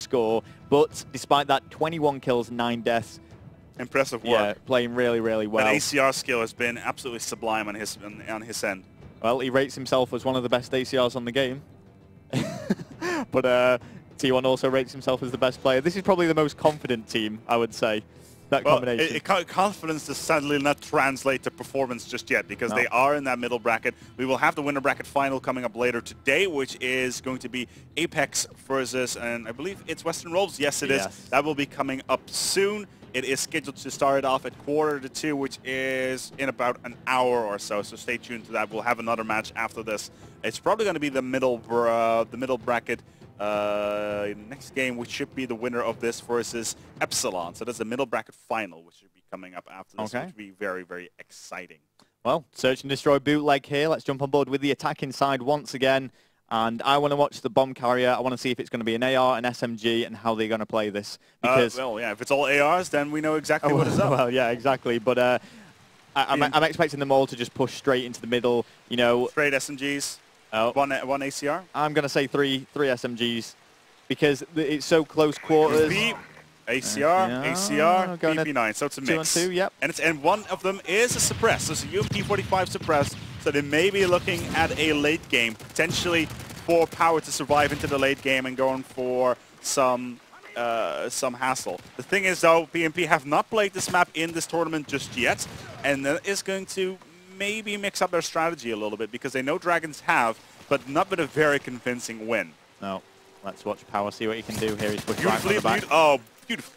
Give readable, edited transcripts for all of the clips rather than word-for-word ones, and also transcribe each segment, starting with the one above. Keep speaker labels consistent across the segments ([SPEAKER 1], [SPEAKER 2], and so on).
[SPEAKER 1] score. But despite that, 21 kills, 9 deaths.
[SPEAKER 2] Impressive work.
[SPEAKER 1] Yeah, playing really, really well.
[SPEAKER 2] That ACR skill has been absolutely sublime on his end.
[SPEAKER 1] Well, he rates himself as one of the best ACRs on the game. But T1 also rates himself as the best player. This is probably the most confident team, I would say. That combination.
[SPEAKER 2] Confidence does sadly not translate to performance just yet because they are in that middle bracket. We will have the winner bracket final coming up later today, which is going to be Apex versus, and I believe it's Western Wolves. Yes, it is. That will be coming up soon. It is scheduled to start off at 1:45, which is in about an hour or so. So stay tuned to that. We'll have another match after this. It's probably going to be the middle bracket. Next game, which should be the winner of this versus Epsilon. So that's the middle bracket final, which should be coming up after this, which will be very, very exciting.
[SPEAKER 1] Well, search and destroy bootleg here. Let's jump on board with the attacking side once again. And I want to watch the bomb carrier. I want to see if it's going to be an AR, an SMG, and how they're going to play this. Because
[SPEAKER 2] well, yeah, if it's all ARs, then we know exactly what is up.
[SPEAKER 1] Well, yeah, exactly. But I'm expecting them all to just push straight into the middle. You know,
[SPEAKER 2] straight SMGs. One ACR?
[SPEAKER 1] I'm going to say three SMGs because it's so close quarters.
[SPEAKER 2] ACR, PP9, so it's a mix.
[SPEAKER 1] 2 and 2, yep.
[SPEAKER 2] And one of them is a suppress, so it's a UMP45 suppress, so they may be looking at a late game, potentially for Power to survive into the late game and going for some hassle. The thing is, though, pMp have not played this map in this tournament just yet, and that is going to maybe mix up their strategy a little bit because they know Dragons have, but not with a very convincing win.
[SPEAKER 1] No. Let's watch Power, see what he can do here. He's pushed
[SPEAKER 2] beautifully,
[SPEAKER 1] right from the back.
[SPEAKER 2] Oh, beautiful.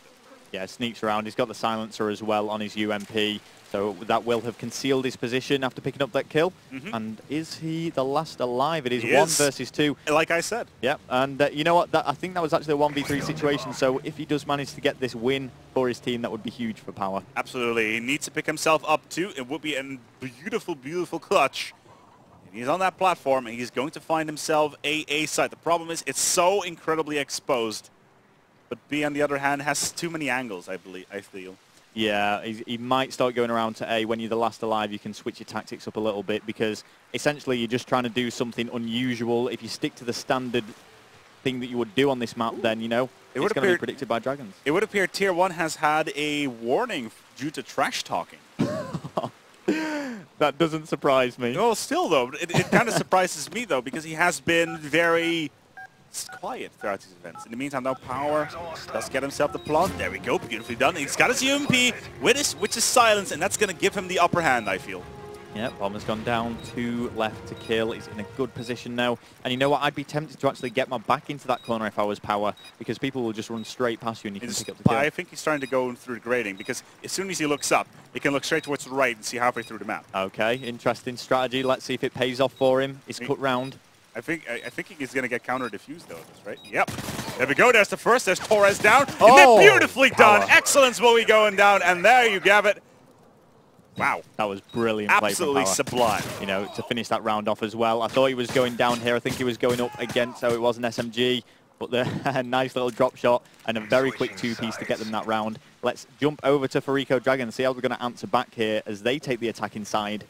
[SPEAKER 1] Yeah, sneaks around. He's got the silencer as well on his UMP, so that will have concealed his position after picking up that kill. And is he the last alive? It is 1 versus 2.
[SPEAKER 2] Like I said.
[SPEAKER 1] Yep, and you know what? I think that was actually a 1v3 situation, so if he does manage to get this win for his team, that would be huge for Power.
[SPEAKER 2] Absolutely. He needs to pick himself up too. It would be a beautiful, beautiful clutch. And he's on that platform, and he's going to find himself a site. The problem is it's so incredibly exposed. But B, on the other hand, has too many angles, I feel.
[SPEAKER 1] Yeah, he might start going around to A. When you're the last alive, you can switch your tactics up a little bit because essentially you're just trying to do something unusual. If you stick to the standard thing that you would do on this map, then, you know, it's going to be predicted by Dragons.
[SPEAKER 2] It would appear Tier 1 has had a warning due to trash talking.
[SPEAKER 1] That doesn't surprise me.
[SPEAKER 2] Well, still, though, it kind of surprises me, though, because he has been very quiet throughout these events. In the meantime, now Power does get himself the plot. There we go, beautifully done. He's got his UMP with his silence, and that's going to give him the upper hand, I feel.
[SPEAKER 1] Yeah, Bomb has gone down, 2 left to kill. He's in a good position now. And you know what? I'd be tempted to actually get my back into that corner if I was Power, because people will just run straight past you and you can pick up the kill.
[SPEAKER 2] I think he's trying to go through the grading, because as soon as he looks up, he can look straight towards the right and see halfway through the map.
[SPEAKER 1] Okay, interesting strategy. Let's see if it pays off for him. He's cut round.
[SPEAKER 2] I think he's going to get counter-diffused, though, right? Yep. There we go. There's the first. There's Torres down. And then beautifully done. Excellence will be going down. And there you have it. Wow. That was brilliant play from Power. Absolutely sublime. You know, to finish that round off as well. I thought he was going down here. I think he was going up against, so it was an SMG. But the nice little drop shot and a very quick 2-piece to get them that round. Let's jump over to Fariko Dragon and see how they're going to answer back here as they take the attacking side.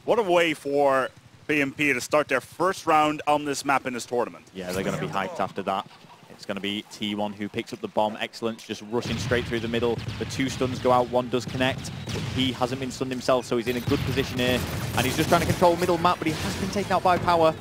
[SPEAKER 2] What a way for pMp to start their first round on this map in this tournament. Yeah, they're going to be hyped after that. It's going to be T1 who picks up the bomb. Excellence, just rushing straight through the middle. The 2 stuns go out, 1 does connect. But he hasn't been stunned himself, so he's in a good position here. And he's just trying to control middle map, but he has been taken out by Power.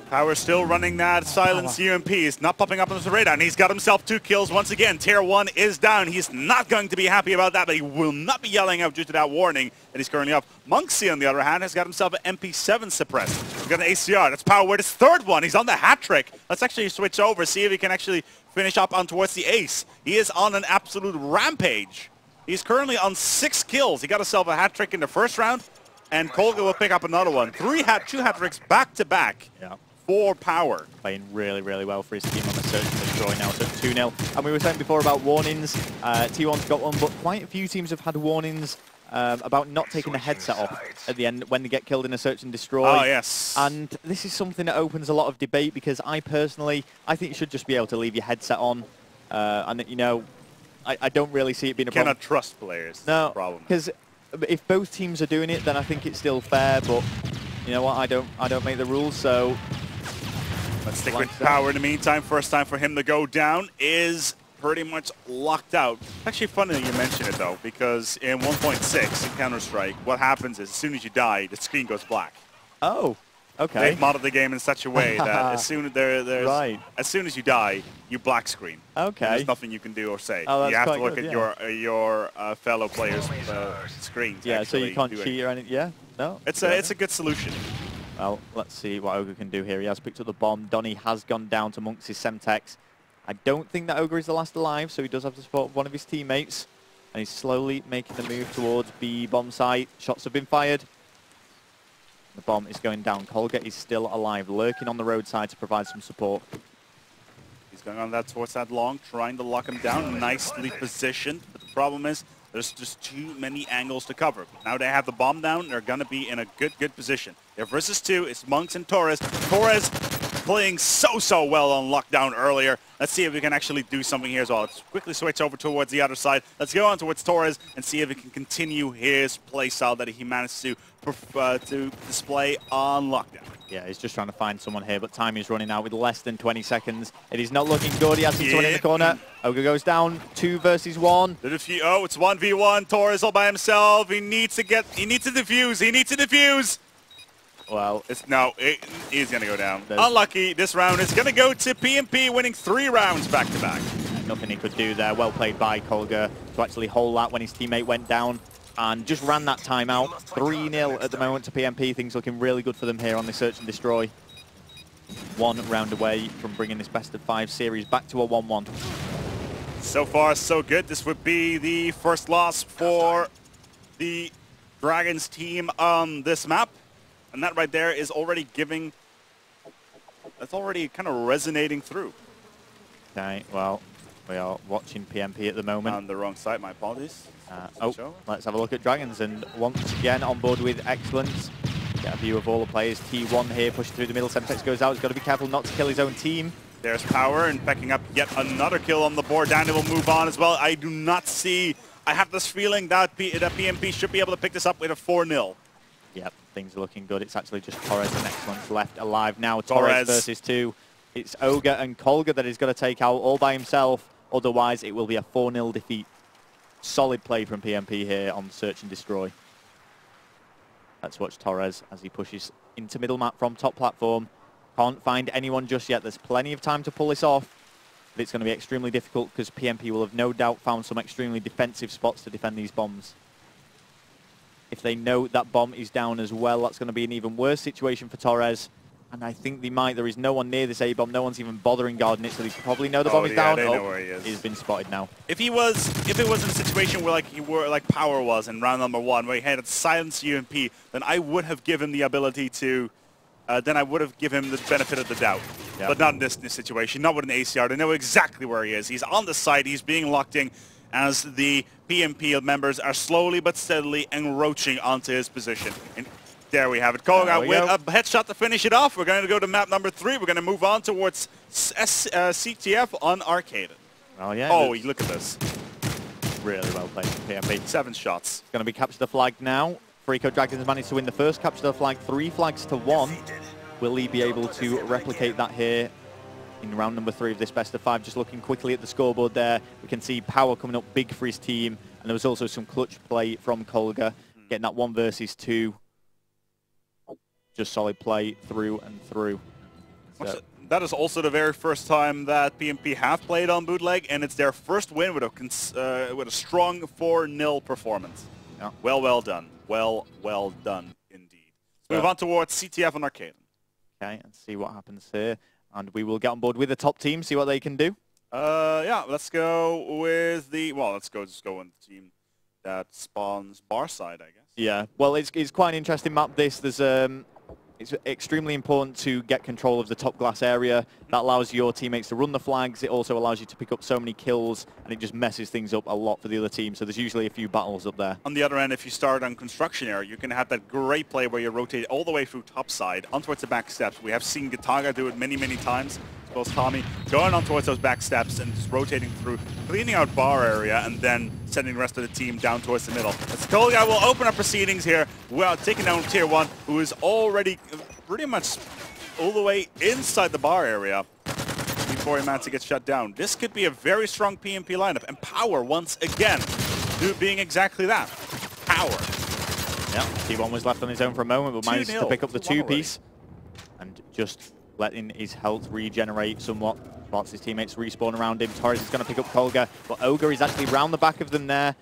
[SPEAKER 2] Power still running that silence UMP. He's not popping up on the radar, and he's got himself 2 kills once again. Tier 1 is down. He's not going to be happy about that, but he will not be yelling out due to that warning that he's currently up. Monksy, on the other hand, has got himself an MP7 suppressed. We've got an ACR. That's Power with his 3rd one. He's on the hat trick. Let's actually switch over, see if he can actually finish up on towards the ace. He is on an absolute rampage. He's currently on 6 kills. He got himself a hat trick in the first round, and Kolga will pick up another one. 2 hat tricks back to back. Yeah. For Power. Playing really, really well for his team on the search and destroy now, so 2-0. And we were saying before about warnings. T1's got one, but quite a few teams have had warnings about not taking the headset off at the end when they get killed in a search and destroy. Oh, yes. And this is something that opens a lot of debate because I think you should just be able to leave your headset on. And, you know, I don't really see it being a problem. You cannot trust players. No, because if both teams are doing it, then I think it's still fair, but you know what, I don't make the rules, so Let's stick with Power in the meantime. First time for him to go down is pretty much locked out. Actually funny that you mention it though, because in 1.6 in Counter-Strike, what happens is as soon as you die, the screen goes black.
[SPEAKER 1] Oh, okay.
[SPEAKER 2] They've modded the game in such a way that as soon as you die, you black screen.
[SPEAKER 1] Okay.
[SPEAKER 2] And there's nothing you can do or say.
[SPEAKER 1] Oh,
[SPEAKER 2] you have to look
[SPEAKER 1] good,
[SPEAKER 2] at your fellow players' screens.
[SPEAKER 1] Yeah, so you can't cheat or anything. Yeah, no.
[SPEAKER 2] It's a good solution.
[SPEAKER 1] Well, let's see what Ogre can do here. He has picked up the bomb. Donny has gone down to amongst his Semtex. I don't think that Ogre is the last alive, so he does have the support of one of his teammates. And he's slowly making the move towards B bomb site. Shots have been fired. The bomb is going down. Kolga is still alive, lurking on the roadside to provide some support.
[SPEAKER 2] He's going on that towards that long, trying to lock him down. Nicely positioned, but the problem is there's just too many angles to cover. Now they have the bomb down. They're going to be in a good position. They're versus 2. It's Monks and Torres. Torres playing so well on lockdown earlier. Let's see if we can actually do something here as well. Let's quickly switch over towards the other side. Let's go on towards Torres and see if he can continue his play style that he managed to display on lockdown.
[SPEAKER 1] Yeah, he's just trying to find someone here, but time is running out with less than 20 seconds. It is not looking good. He has seen someone in the corner. Ogre goes down. 2 versus 1.
[SPEAKER 2] Oh, it's 1v1. Torres all by himself. He needs to defuse.
[SPEAKER 1] Well,
[SPEAKER 2] he's going to go down. Unlucky. This round is going to go to pMp, winning 3 rounds back-to-back.
[SPEAKER 1] Nothing he could do there. Well played by Kolga to actually hold that when his teammate went down and just ran that timeout. 3-0 at the moment to pMp. Things looking really good for them here on the Search and Destroy. 1 round away from bringing this best-of-5 series back to a 1-1.
[SPEAKER 2] So far, so good. This would be the first loss for the Dragons team on this map. And that right there is already that's already kind of resonating through.
[SPEAKER 1] Okay, well, we are watching pMp at the moment.
[SPEAKER 2] On the wrong side, my apologies.
[SPEAKER 1] Let's have a look at Dragons, and once again on board with excellence. Get a view of all the players. T1 here, pushing through the middle. Semtex goes out. He's got to be careful not to kill his own team.
[SPEAKER 2] There's Power and picking up yet another kill on the board. Danny will move on as well. I do not see... I have this feeling that pMp should be able to pick this up with a 4-0.
[SPEAKER 1] Yep, things are looking good. It's actually just Torres and Excellence left alive now. Torres versus 2. It's Ogre and Kolga that he's got to take out all by himself. Otherwise, it will be a 4-0 defeat. Solid play from pMp here on Search and Destroy. Let's watch Torres as he pushes into middle map from top platform. Can't find anyone just yet. There's plenty of time to pull this off. But it's going to be extremely difficult because pMp will have no doubt found some extremely defensive spots to defend these bombs. If they know that bomb is down as well, that's going to be an even worse situation for Torres. And I think they might. There is no one near this A-bomb. No one's even bothering guarding it, so they probably know the bomb is down.
[SPEAKER 2] They know where he is.
[SPEAKER 1] He's been spotted now.
[SPEAKER 2] If it was in a situation where like Power was in round number 1, where he had to silence UMP, then I would have given the ability to. Then I would have given him the benefit of the doubt. Yep. But not in this situation. Not with an ACR. They know exactly where he is. He's on the side. He's being locked in as the pMp members are slowly but steadily encroaching onto his position. And there we have it. Kolga with a headshot to finish it off. We're going to go to map number 3. We're going to move on towards CTF on Arkaden.
[SPEAKER 1] Oh, yeah.
[SPEAKER 2] Oh, look at this.
[SPEAKER 1] Really well played from pMp.
[SPEAKER 2] 7 shots.
[SPEAKER 1] It's going to be capture the flag now. Fariko Dragons has managed to win the first capture the flag, 3 flags to 1. Will he be able to replicate that here in round number 3 of this best-of-5? Just looking quickly at the scoreboard there, we can see Power coming up big for his team, and there was also some clutch play from Kolga, getting that 1 versus 2. Just solid play through and through. So.
[SPEAKER 2] That is also the very first time that pMp have played on Bootleg, and it's their first win with a strong 4-0 performance. Yeah. Well done. Well done indeed. So move on towards CTF on Arkaden.
[SPEAKER 1] Okay, and see what happens here. And we will get on board with the top team, see what they can do.
[SPEAKER 2] Yeah, let's go with the... Well, let's just go on the team that spawns bar side, I guess.
[SPEAKER 1] Yeah, well, it's quite an interesting map, this. There's it's extremely important to get control of the top glass area. That allows your teammates to run the flags. It also allows you to pick up so many kills, and it just messes things up a lot for the other team. So there's usually a few battles up there.
[SPEAKER 2] On the other end, if you start on construction area, you can have that great play where you rotate all the way through top side, on towards the back steps. We have seen Gataga do it many, many times. As well as Tommy, going on towards those back steps and just rotating through, cleaning out bar area, and then sending the rest of the team down towards the middle. As Kolga will open up proceedings here, well, taking down Tier 1, who is already pretty much all the way inside the bar area before he managed to get shut down. This could be a very strong pMp lineup, and Power once again being exactly that. Power.
[SPEAKER 1] Yeah, T1 was left on his own for a moment, but managed to pick up the 2-piece and just letting his health regenerate somewhat whilst his teammates respawn around him. Torres is going to pick up Kolga, but Ogre is actually round the back of them there.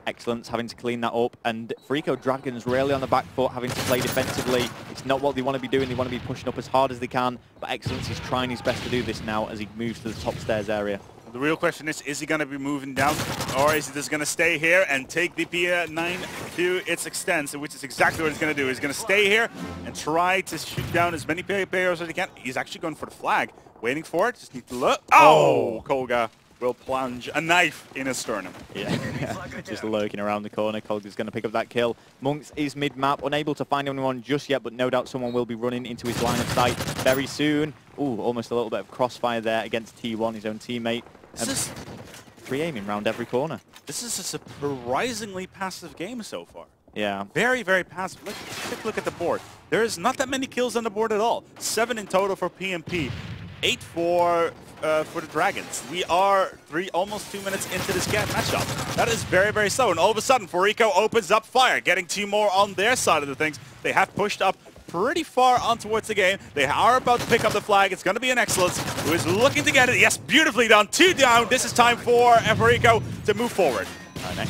[SPEAKER 1] Excellence having to clean that up, and Fariko Dragons really on the back foot, having to play defensively. It's not what they want to be doing. They want to be pushing up as hard as they can, but Excellence is trying his best to do this now as he moves to the top stairs area.
[SPEAKER 2] The real question is he going to be moving down, or is he just going to stay here and take the P9 to its extent, which is exactly what he's going to do. He's going to stay here and try to shoot down as many players as he can. He's actually going for the flag, waiting for it. Just need to look. Oh, Kolga will plunge a knife in his sternum.
[SPEAKER 1] Yeah, just lurking around the corner. Kolga's going to pick up that kill. Monks is mid-map, unable to find anyone just yet, but no doubt someone will be running into his line of sight very soon. Ooh, almost a little bit of crossfire there against T1, his own teammate. Pre-aiming round every corner.
[SPEAKER 2] This is a surprisingly passive game so far.
[SPEAKER 1] Yeah.
[SPEAKER 2] Very, very passive. Take a look at the board. There is not that many kills on the board at all. 7 in total for pMp. 8 for the Dragons. We are almost 2 minutes into this matchup. That is very, very slow. And all of a sudden, Fariko opens up fire, getting 2 more on their side of the things. They have pushed up pretty far on towards the game. They are about to pick up the flag. It's going to be an Excellence who is looking to get it. Yes, beautifully done. 2 down. This is time for Fariko to move forward.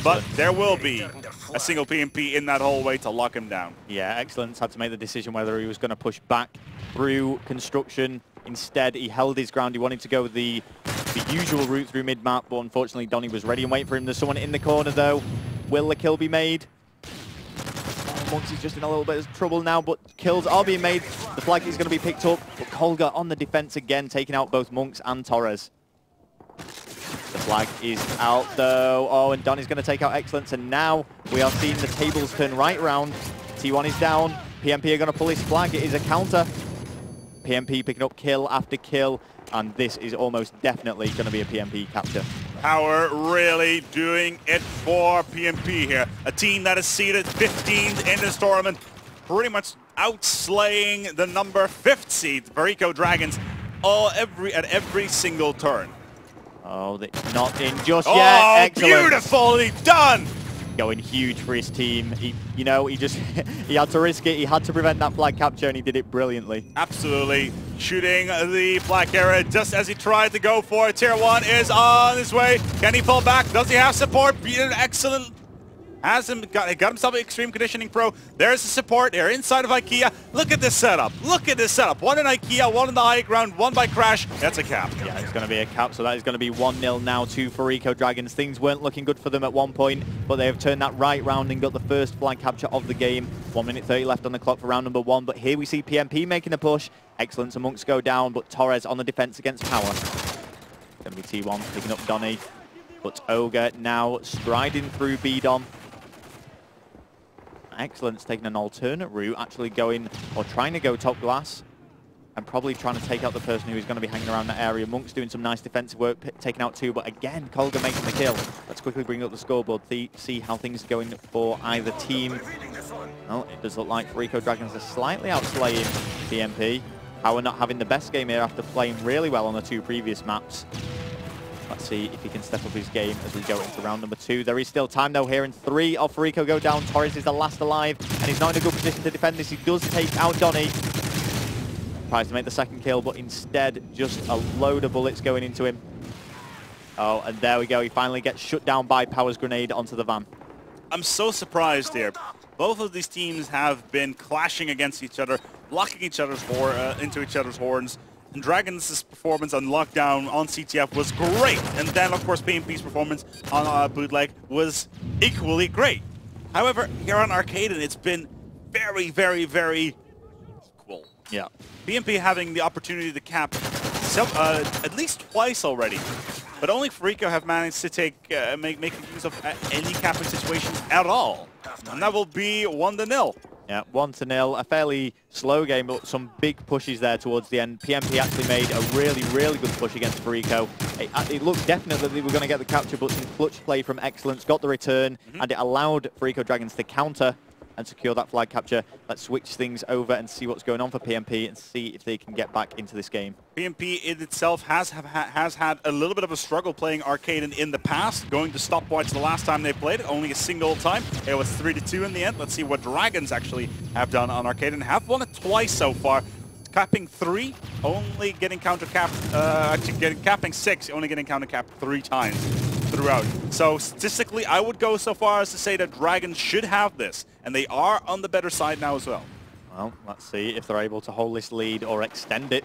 [SPEAKER 2] But there will be a single pMp in that hallway to lock him down.
[SPEAKER 1] Yeah, Excellence had to make the decision whether he was going to push back through construction. Instead, he held his ground. He wanted to go the usual route through mid-map, but unfortunately, Donny was ready and waiting for him. There's someone in the corner, though. Will the kill be made? Monks is just in a little bit of trouble now, but kills are being made. The flag is going to be picked up, but Kolga on the defense again, taking out both Monks and Torres. The flag is out, though. Oh, and Donny's going to take out Excellence, and now we are seeing the tables turn right round. T1 is down. pMp are going to pull his flag. It is a counter. pMp picking up kill after kill, and this is almost definitely going to be a pMp capture.
[SPEAKER 2] Power really doing it for pMp here. A team that is seeded 15th in this tournament, pretty much outslaying the number 5th seed, Fariko Dragons, at every single turn.
[SPEAKER 1] Oh, they're not in just yet. Excellent.
[SPEAKER 2] Beautifully done!
[SPEAKER 1] Going huge for his team. He he had to risk it. He had to prevent that flag capture, and he did it brilliantly.
[SPEAKER 2] Absolutely. Shooting the flag carrier just as he tried to go for it. Tier 1 is on his way. Can he pull back? Does he have support? Excellent. Got himself an Extreme Conditioning Pro. There's the support. They're inside of IKEA. Look at this setup. Look at this setup. 1 in IKEA, 1 in the high ground, 1 by Crash. That's a cap.
[SPEAKER 1] Yeah, it's going to be a cap, so that is going to be 1-0 now to Fariko Dragons. Things weren't looking good for them at one point, but they have turned that right round and got the first flag capture of the game. 1 minute 30 left on the clock for round number 1, but here we see pMp making a push. Excellence and Monks go down, but Torres on the defense against Power. Going to be T1 picking up Donny, but Ogre now striding through B-Dom. Excellence taking an alternate route, actually going, or trying to go top glass, and probably trying to take out the person who is going to be hanging around that area. Monk's doing some nice defensive work, taking out 2, but again, Kolga making the kill. Let's quickly bring up the scoreboard, see how things are going for either team. Well, it does look like Fariko Dragons are slightly outslaying pMp. Power not having the best game here after playing really well on the 2 previous maps. Let's see if he can step up his game as we go into round number 2. There is still time though here, and 3 of Fariko go down. Torres is the last alive, and he's not in a good position to defend this. He does take out Donny. Tries to make the second kill, but instead just a load of bullets going into him. Oh, and there we go. He finally gets shut down by Power's grenade onto the van.
[SPEAKER 2] I'm so surprised here. Both of these teams have been clashing against each other, blocking each other's into each other's horns. And Dragons' performance on Lockdown on CTF was great. And then, of course, pMp's performance on Bootleg was equally great. However, here on Arkaden, it's been very, very, very equal.
[SPEAKER 1] Yeah.
[SPEAKER 2] pMp having the opportunity to cap at least twice already. But only Fariko have managed to make use of any capping situations at all. And that will be 1-0.
[SPEAKER 1] Yeah, 1-0, a fairly slow game, but some big pushes there towards the end. pMp actually made a really, really good push against Fariko. It looked definite that they were going to get the capture, but some clutch play from Excellence got the return, and it allowed Fariko Dragons to counter. and secure that flag capture. Let's switch things over and see what's going on for pMp and see if they can get back into this game.
[SPEAKER 2] pMp in itself has had a little bit of a struggle playing Arkaden in the past, going to stopwatch the last time they played it, only a single time. It was 3-2 in the end. Let's see what Dragons actually have done on Arkaden. Have won it twice so far. Capping 3, only getting counter-capped, capping 6, only getting counter-capped 3 times throughout. So statistically, I would go so far as to say that Dragons should have this, and they are on the better side now as well.
[SPEAKER 1] Well, let's see if they're able to hold this lead or extend it.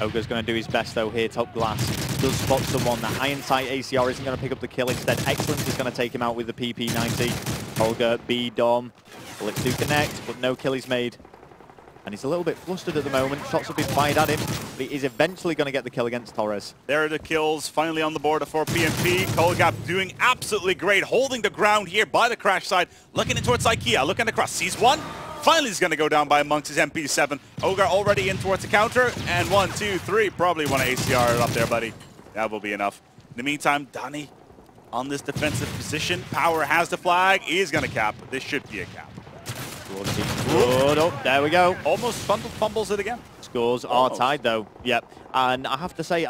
[SPEAKER 1] Ogre's going to do his best though here, top glass. Does spot someone. The iron sight ACR isn't going to pick up the kill. Instead, Excellence is going to take him out with the PP90. Holger, B, Dom. Let's do connect, but no kill is made. And he's a little bit flustered at the moment. Shots have been fired at him, but he is eventually going to get the kill against Torres.
[SPEAKER 2] There are the kills finally on the board for pMp. Kolgap doing absolutely great, holding the ground here by the crash side, looking in towards IKEA, looking across, sees one. Finally he's going to go down by amongst his MP7. Ogar already in towards the counter, and 1, 2, 3, probably one ACR up there, buddy. That will be enough. In the meantime, Donnie on this defensive position. Power has the flag, he's going to cap. This should be a cap.
[SPEAKER 1] Good. Oh, there we go.
[SPEAKER 2] Almost fumbles it again.
[SPEAKER 1] Scores are tied though. Yep. And I have to say,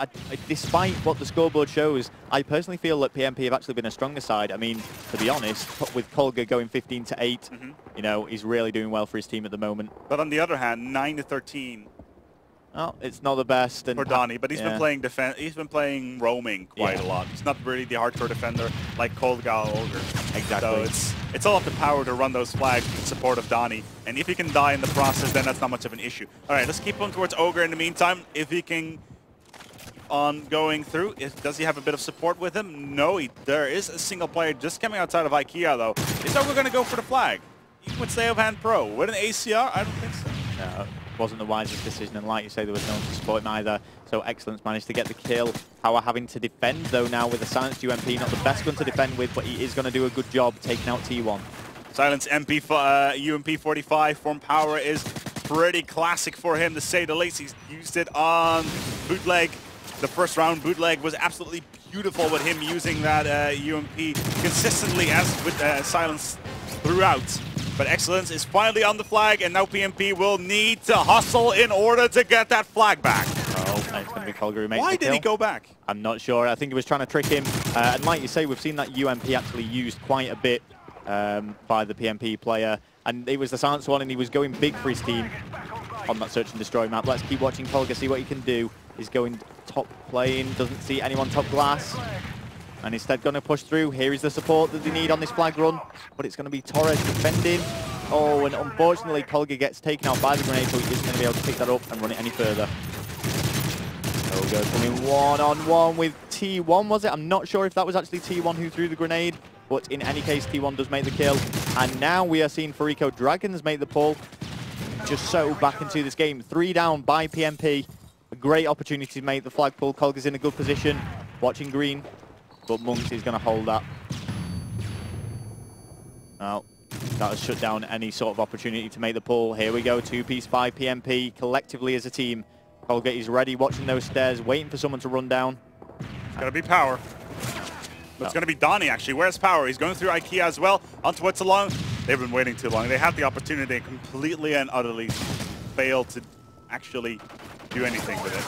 [SPEAKER 1] despite what the scoreboard shows, I personally feel that pMp have actually been a stronger side. I mean, to be honest, with Kolga going 15-8, you know, he's really doing well for his team at the moment.
[SPEAKER 2] But on the other hand, 9-13.
[SPEAKER 1] Oh, it's not the best. And
[SPEAKER 2] for Donnie, but he's been playing defense. He's been playing roaming quite a lot. He's not really the hardcore defender like Kolga or Ogre.
[SPEAKER 1] Exactly.
[SPEAKER 2] So it's all up to power to run those flags in support of Donnie. And if he can die in the process, then that's not much of an issue. All right, let's keep on towards Ogre in the meantime. If he can on going through, does he have a bit of support with him? No, there is a single player just coming outside of IKEA though. Is Ogre going to go for the flag? He would stay hand pro. With an ACR, I don't think so.
[SPEAKER 1] No. Wasn't the wisest decision, and like you say, there was no one to support him either. So Excellence managed to get the kill. Power having to defend though now with a silenced UMP, not the best gun to defend with, but he is going to do a good job taking out T1.
[SPEAKER 2] Silence UMP 45 from Power is pretty classic for him to say the least. He's used it on Bootleg. The first round Bootleg was absolutely beautiful with him using that UMP consistently as with silence throughout. But Excellence is finally on the flag, and now pMp will need to hustle in order to get that flag back.
[SPEAKER 1] Oh, it's going to be Kolga who makes
[SPEAKER 2] Why
[SPEAKER 1] the
[SPEAKER 2] did
[SPEAKER 1] kill.
[SPEAKER 2] he go back?
[SPEAKER 1] I'm not sure. I think he was trying to trick him. And like you say, we've seen that UMP actually used quite a bit by the pMp player. And it was the silence one, and he was going big for his team on that search and destroy map. Let's keep watching Kolga, see what he can do. He's going top lane, doesn't see anyone top glass. And instead going to push through. Here is the support that they need on this flag run. But it's going to be Torres defending. Oh, and unfortunately, Kolga gets taken out by the grenade, so he isn't going to be able to pick that up and run it any further. Kolga coming one-on-one with T1, was it? I'm not sure if that was actually T1 who threw the grenade, but in any case, T1 does make the kill. And now we are seeing Fariko Dragons make the pull. Just so back into this game. 3 down by pMp. A great opportunity to make the flag pull. Kolga's in a good position, watching green, but Monks is going to hold that. Now, that has shut down any sort of opportunity to make the pull. Here we go, 2-piece by pMp, collectively as a team. Kolga is ready, watching those stairs, waiting for someone to run down.
[SPEAKER 2] It's going to be Power. But it's going to be Donnie, actually. Where's Power? He's going through IKEA as well, onto what's along. They've been waiting too long. They had the opportunity and completely and utterly failed to actually do anything with it.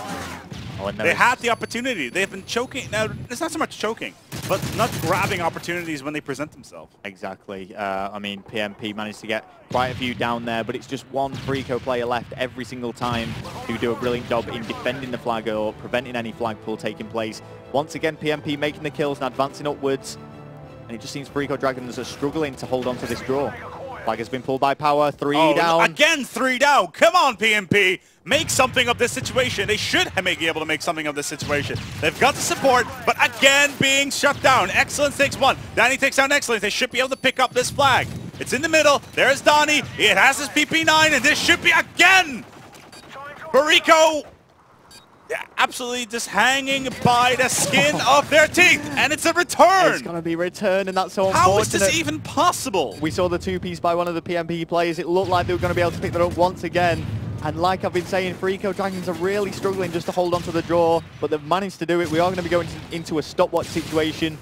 [SPEAKER 1] Oh,
[SPEAKER 2] they had the opportunity. They've been choking. Now, it's not so much choking, but not grabbing opportunities when they present themselves.
[SPEAKER 1] Exactly. I mean, pMp managed to get quite a few down there, but it's just one Fariko player left every single time who do a brilliant job in defending the flag or preventing any flag pull taking place. Once again, pMp making the kills and advancing upwards, and it just seems Fariko Dragons are struggling to hold on to this draw. Flag has been pulled by Power, 3 down.
[SPEAKER 2] Again, 3 down. Come on, pMp. Make something of this situation. They should be able to make something of this situation. They've got the support, but again being shut down. Excellence takes 1. Donnie takes down Excellence. They should be able to pick up this flag. It's in the middle. There's Donnie. It has his PP9, and this should be again. Fariko absolutely just hanging by the skin of their teeth, and it's a return.
[SPEAKER 1] It's going to be returned, and that's so unfortunate.
[SPEAKER 2] How is this even possible?
[SPEAKER 1] We saw the 2-piece by one of the pMp players. It looked like they were going to be able to pick that up once again. And like I've been saying, Fariko Dragons are really struggling just to hold on to the draw, but they've managed to do it. We are going to be going into a stopwatch situation.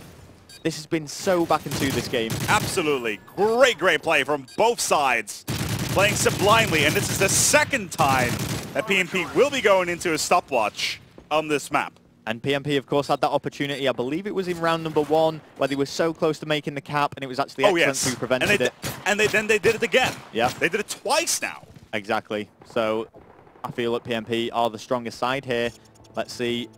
[SPEAKER 1] This has been so back and two this game.
[SPEAKER 2] Absolutely. Great play from both sides. Playing sublimely, and this is the second time that pMp will be going into a stopwatch on this map.
[SPEAKER 1] And pMp, of course, had that opportunity. I believe it was in round number 1, where they were so close to making the cap, and it was actually Excellence who prevented it.
[SPEAKER 2] And then they did it again.
[SPEAKER 1] Yeah.
[SPEAKER 2] They did it twice now.
[SPEAKER 1] Exactly. So I feel that pMp are the strongest side here. Let's see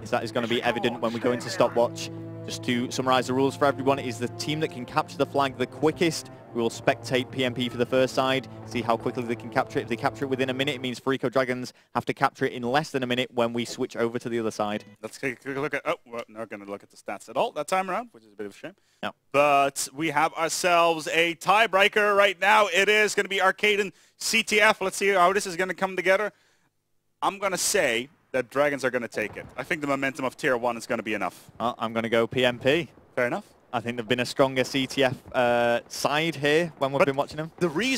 [SPEAKER 1] if that is going to be evident when we go into stopwatch. Just to summarize the rules for everyone, it is the team that can capture the flag the quickest. We will spectate pMp for the first side, see how quickly they can capture it. If they capture it within a minute, it means Fariko Dragons have to capture it in less than a minute when we switch over to the other side.
[SPEAKER 2] Let's take a look at... Oh, we're not going to look at the stats at all that time around, which is a bit of a shame.
[SPEAKER 1] No.
[SPEAKER 2] But we have ourselves a tiebreaker right now. It is going to be Arkaden CTF. Let's see how this is going to come together. I'm going to say that Dragons are going to take it. I think the momentum of Tier 1 is going to be enough.
[SPEAKER 1] I'm going to go pMp.
[SPEAKER 2] Fair enough.
[SPEAKER 1] I think they've been a stronger CTF side here when we've been watching them.
[SPEAKER 2] The reason